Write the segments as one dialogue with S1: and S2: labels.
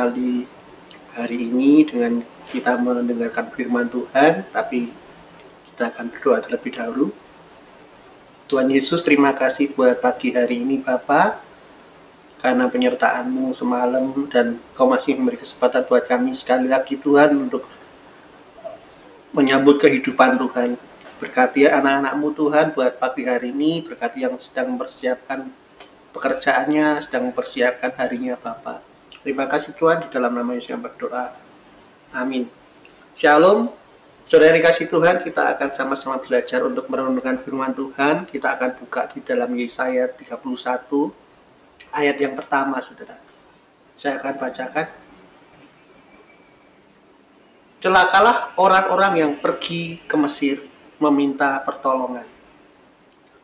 S1: mengawali hari ini dengan kita mendengarkan firman Tuhan, tapi kita akan berdoa terlebih dahulu. Tuhan Yesus, terima kasih buat pagi hari ini Bapa, karena penyertaan-Mu semalam dan Kau masih memberi kesempatan buat kami sekali lagi Tuhan untuk menyambut kehidupan Tuhan. Berkati anak-anak-Mu Tuhan buat pagi hari ini, berkati yang sedang mempersiapkan pekerjaannya, sedang mempersiapkan harinya Bapa. Terima kasih Tuhan, di dalam nama Yesus yang berdoa. Amin. Shalom. Saudara dikasih Tuhan, kita akan sama-sama belajar untuk merenungkan firman Tuhan. Kita akan buka di dalam Yesaya 31, ayat yang pertama, saudara. Saya akan bacakan. Celakalah orang-orang yang pergi ke Mesir meminta pertolongan,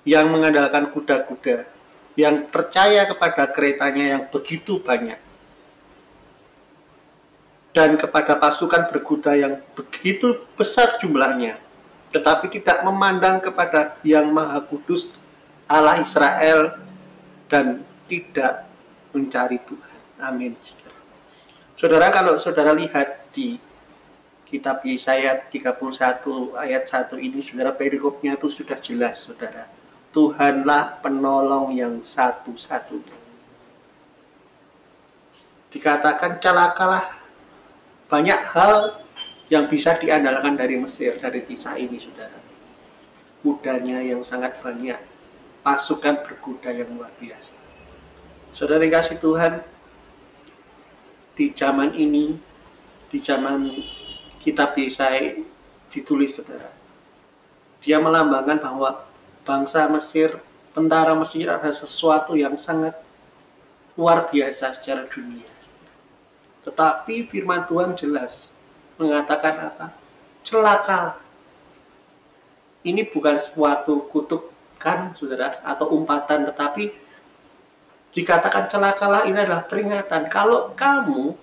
S1: yang mengandalkan kuda-kuda, yang percaya kepada keretanya yang begitu banyak, dan kepada pasukan berkuda yang begitu besar jumlahnya, tetapi tidak memandang kepada Yang Maha Kudus Allah Israel dan tidak mencari Tuhan. Amin. Saudara, kalau saudara lihat di kitab Yesaya 31 ayat 1 ini, saudara, perikopnya itu sudah jelas, saudara. Tuhanlah penolong yang satu-satunya. Dikatakan celakalah. Banyak hal yang bisa diandalkan dari Mesir, dari kisah ini, saudara. Kudanya yang sangat banyak, pasukan berkuda yang luar biasa. Saudara dikasih Tuhan, di zaman ini, di zaman kitab Yesaya ditulis, saudara, dia melambangkan bahwa bangsa Mesir, tentara Mesir adalah sesuatu yang sangat luar biasa secara dunia. Tetapi firman Tuhan jelas mengatakan apa? Celaka. Ini bukan suatu kutukan, saudara, atau umpatan, tetapi dikatakan celakalah ini adalah peringatan. Kalau kamu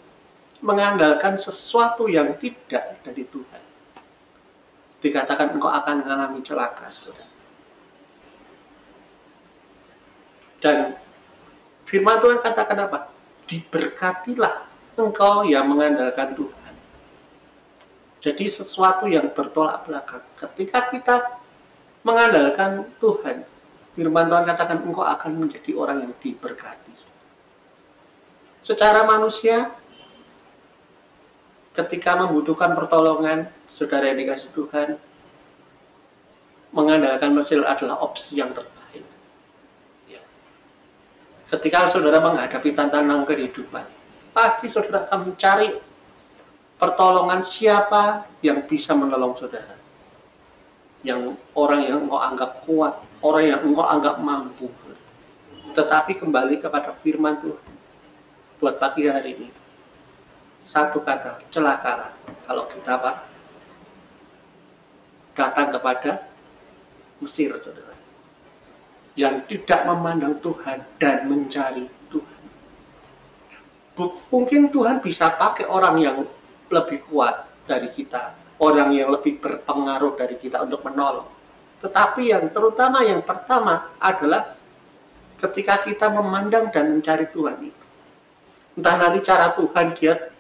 S1: mengandalkan sesuatu yang tidak dari Tuhan, dikatakan engkau akan mengalami celaka, saudara. Dan firman Tuhan katakan apa? Diberkatilah engkau yang mengandalkan Tuhan. Jadi sesuatu yang bertolak belakang. Ketika kita mengandalkan Tuhan, firman Tuhan katakan engkau akan menjadi orang yang diberkati. Secara manusia, ketika membutuhkan pertolongan, saudara yang dikasih Tuhan, mengandalkan Mesir adalah opsi yang terbaik. Ya. Ketika saudara menghadapi tantangan kehidupan, pasti saudara akan mencari pertolongan siapa yang bisa menolong saudara. Yang orang yang engkau anggap kuat, orang yang engkau anggap mampu. Tetapi kembali kepada firman Tuhan buat pagi hari ini. Satu kata, celakalah kalau kita datang kepada Mesir, saudara, yang tidak memandang Tuhan dan mencari Tuhan. Mungkin Tuhan bisa pakai orang yang lebih kuat dari kita, orang yang lebih berpengaruh dari kita untuk menolong. Tetapi yang terutama, yang pertama adalah ketika kita memandang dan mencari Tuhan itu. Entah nanti cara Tuhan dia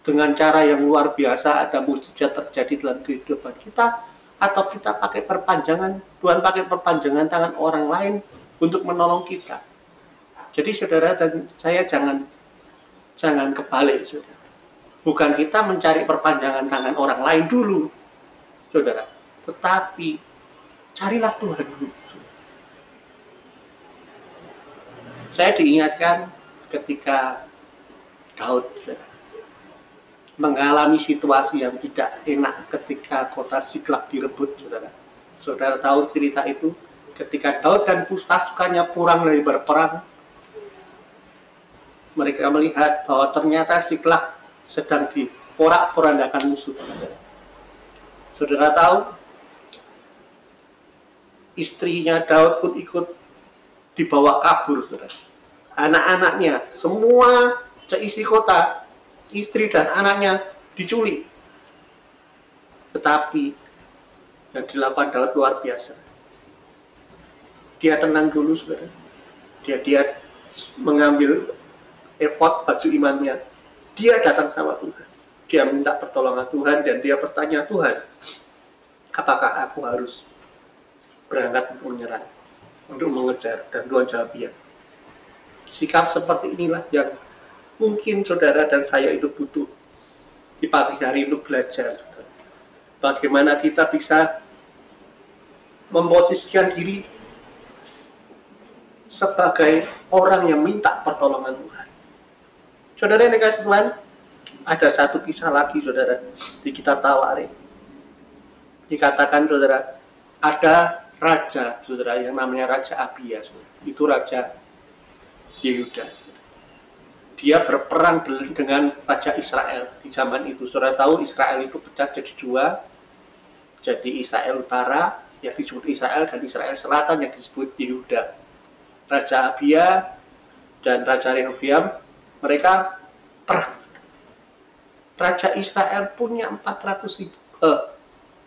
S1: dengan cara yang luar biasa, ada mujizat terjadi dalam kehidupan kita, atau kita pakai perpanjangan, Tuhan pakai perpanjangan tangan orang lain untuk menolong kita. Jadi saudara dan saya jangan kebalik, saudara. Bukan kita mencari perpanjangan tangan orang lain dulu, saudara. Tetapi carilah Tuhan dulu. Saya diingatkan ketika Daud, saudara, mengalami situasi yang tidak enak ketika kota Siklag direbut, saudara. Saudara tahu cerita itu, ketika Daud dan pasukannya pulang dari berperang, mereka melihat bahwa ternyata Siklag sedang diporak-porandakan musuh. Saudara tahu, istrinya Daud pun ikut dibawa kabur, saudara. Anak-anaknya, semua seisi kota, istri dan anaknya diculik. Tetapi yang dilakukan Daud luar biasa. Dia tenang dulu, saudara. Dia mengambil efod baju imannya, Dia datang sama Tuhan. Dia minta pertolongan Tuhan dan dia bertanya, Tuhan, apakah aku harus berangkat untuk menyerang, untuk mengejar? Dan Tuhan jawab ya. Sikap seperti inilah yang mungkin saudara dan saya itu butuh di pagi hari untuk belajar. Bagaimana kita bisa memposisikan diri sebagai orang yang minta pertolongan Tuhan. Saudara yang dikasih Tuhan, ada satu kisah lagi saudara di kitab Tawarik. Dikatakan saudara, ada raja saudara yang namanya Raja Abia. Itu Raja Yehuda. Dia berperang dengan Raja Israel di zaman itu. Saudara tahu Israel itu pecah jadi dua. Jadi Israel Utara yang disebut Israel dan Israel Selatan yang disebut Yehuda. Raja Abia dan Raja Rehoboam mereka perang. Raja Israel punya 400.000.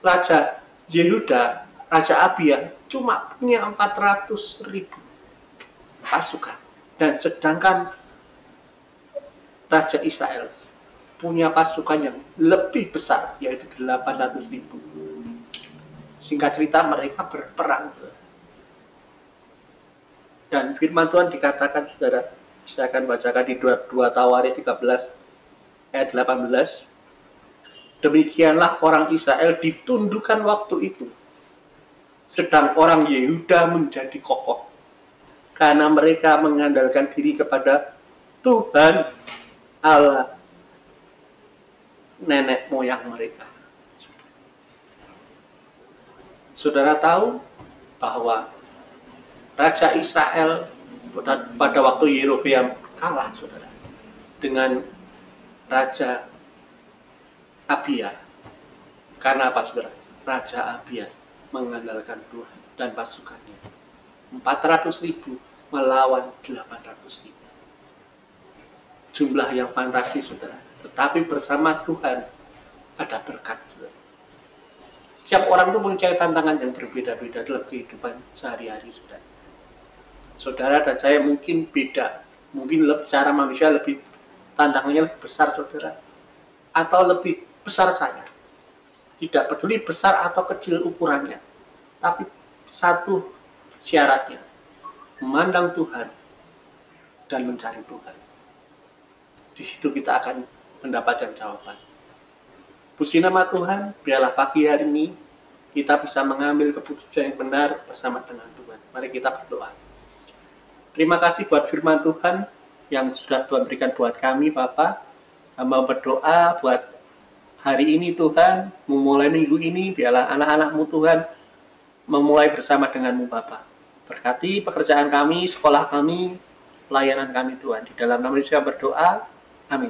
S1: Raja Yehuda, Raja Abia cuma punya 400.000 pasukan. Dan sedangkan Raja Israel punya pasukan yang lebih besar, yaitu 800.000. Singkat cerita mereka berperang. Dan firman Tuhan dikatakan, saudara, saya akan bacakan di 2 Tawarik 13 ayat 18. Demikianlah orang Israel ditundukkan waktu itu, sedang orang Yehuda menjadi kokoh, karena mereka mengandalkan diri kepada Tuhan Allah nenek moyang mereka. Saudara tahu bahwa Raja Israel pada waktu Yerobeam kalah, saudara, dengan Raja Abia. Karena apa, saudara? Raja Abia mengandalkan Tuhan dan pasukannya. 400.000 melawan 800.000. Jumlah yang fantastis, saudara. Tetapi bersama Tuhan ada berkat, saudara. Setiap orang itu mempunyai tantangan yang berbeda-beda dalam kehidupan sehari-hari, saudara. Saudara dan saya mungkin beda. Mungkin secara manusia lebih tantangannya lebih besar, saudara. Atau lebih besar saya. Tidak peduli besar atau kecil ukurannya. Tapi satu syaratnya. Memandang Tuhan dan mencari Tuhan. Di situ kita akan mendapatkan jawaban. Puji nama Tuhan, biarlah pagi hari ini kita bisa mengambil keputusan yang benar bersama dengan Tuhan. Mari kita berdoa. Terima kasih buat firman Tuhan yang sudah Tuhan berikan buat kami, Bapak. Hamba berdoa buat hari ini Tuhan, memulai minggu ini, biarlah anak-anak-Mu Tuhan memulai bersama dengan-Mu, Bapak. Berkati pekerjaan kami, sekolah kami, pelayanan kami Tuhan. Di dalam nama Yesus kami berdoa. Amin.